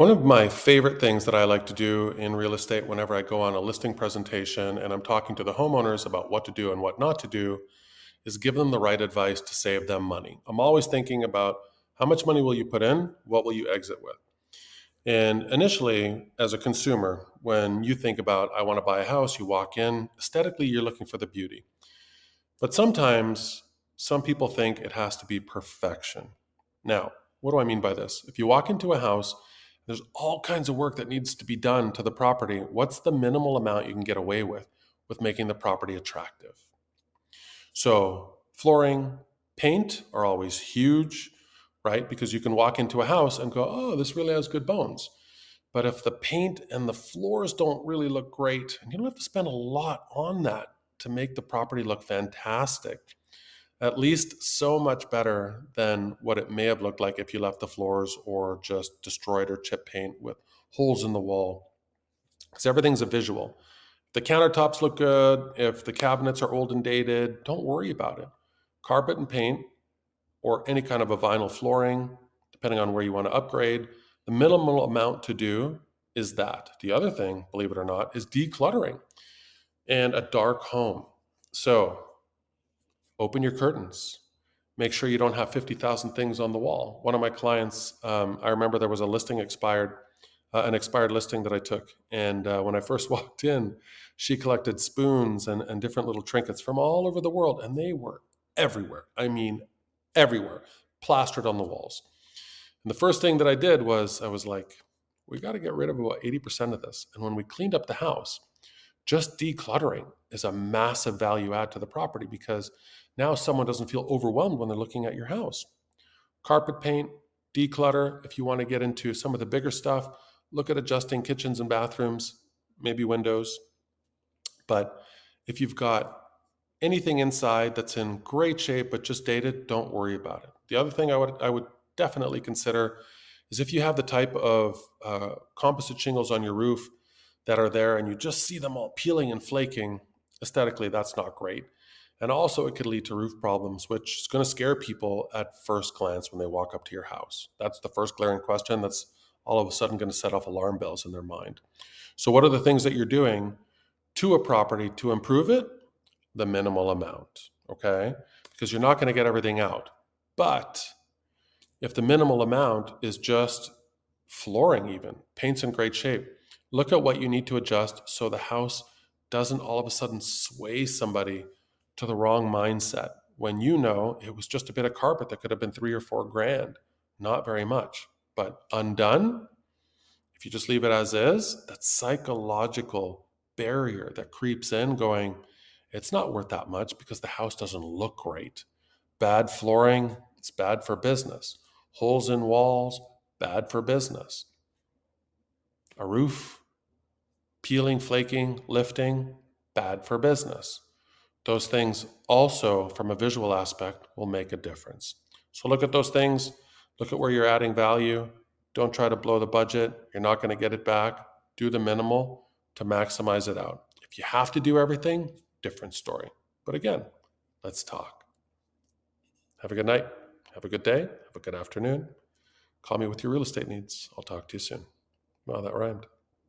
One of my favorite things that I like to do in real estate whenever I go on a listing presentation and I'm talking to the homeowners about what to do and what not to do is give them the right advice to save them money. I'm always thinking about how much money will you put in? What will you exit with? And initially, as a consumer, when you think about, I want to buy a house, you walk in, aesthetically, you're looking for the beauty. But sometimes some people think it has to be perfection. Now, what do I mean by this? If you walk into a house, there's all kinds of work that needs to be done to the property. What's the minimal amount you can get away with making the property attractive? So, flooring, paint are always huge, right? Because you can walk into a house and go, oh, this really has good bones. But if the paint and the floors don't really look great, and you don't have to spend a lot on that to make the property look fantastic, at least so much better than what it may have looked like if you left the floors or just destroyed or chip paint with holes in the wall. Because everything's a visual. The countertops look good. If the cabinets are old and dated, don't worry about it. Carpet and paint, or any kind of a vinyl flooring, depending on where you want to upgrade, the minimal amount to do is that. The other thing, believe it or not, is decluttering and a dark home. So open your curtains. Make sure you don't have 50,000 things on the wall. One of my clients, I remember there was a listing expired, an expired listing that I took. And when I first walked in, she collected spoons and different little trinkets from all over the world. And they were everywhere. I mean, everywhere, plastered on the walls. And the first thing that I did was I was like, we got to get rid of about 80% of this. And when we cleaned up the house, just decluttering is a massive value add to the property because now someone doesn't feel overwhelmed when they're looking at your house. Carpet paint, declutter. If you want to get into some of the bigger stuff, look at adjusting kitchens and bathrooms, maybe windows. But if you've got anything inside that's in great shape but just dated, don't worry about it. The other thing I would definitely consider is if you have the type of composite shingles on your roof that are there and you just see them all peeling and flaking, aesthetically, that's not great. And also, it could lead to roof problems, which is going to scare people at first glance when they walk up to your house. That's the first glaring question that's all of a sudden going to set off alarm bells in their mind. So, what are the things that you're doing to a property to improve it? The minimal amount, okay? Because you're not going to get everything out. But if the minimal amount is just flooring, even paint's in great shape, look at what you need to adjust so the house doesn't all of a sudden sway somebody to the wrong mindset when you know it was just a bit of carpet that could have been 3 or 4 grand. Not very much. But undone, if you just leave it as is, that psychological barrier that creeps in going, it's not worth that much because the house doesn't look great. Bad flooring, it's bad for business. Holes in walls, bad for business. A roof, peeling, flaking, lifting, bad for business. Those things also, from a visual aspect, will make a difference. So look at those things, look at where you're adding value. Don't try to blow the budget. You're not going to get it back. Do the minimal to maximize it out. If you have to do everything, different story. But again, let's talk. Have a good night. Have a good day. Have a good afternoon. Call me with your real estate needs. I'll talk to you soon. Wow, that rhymed.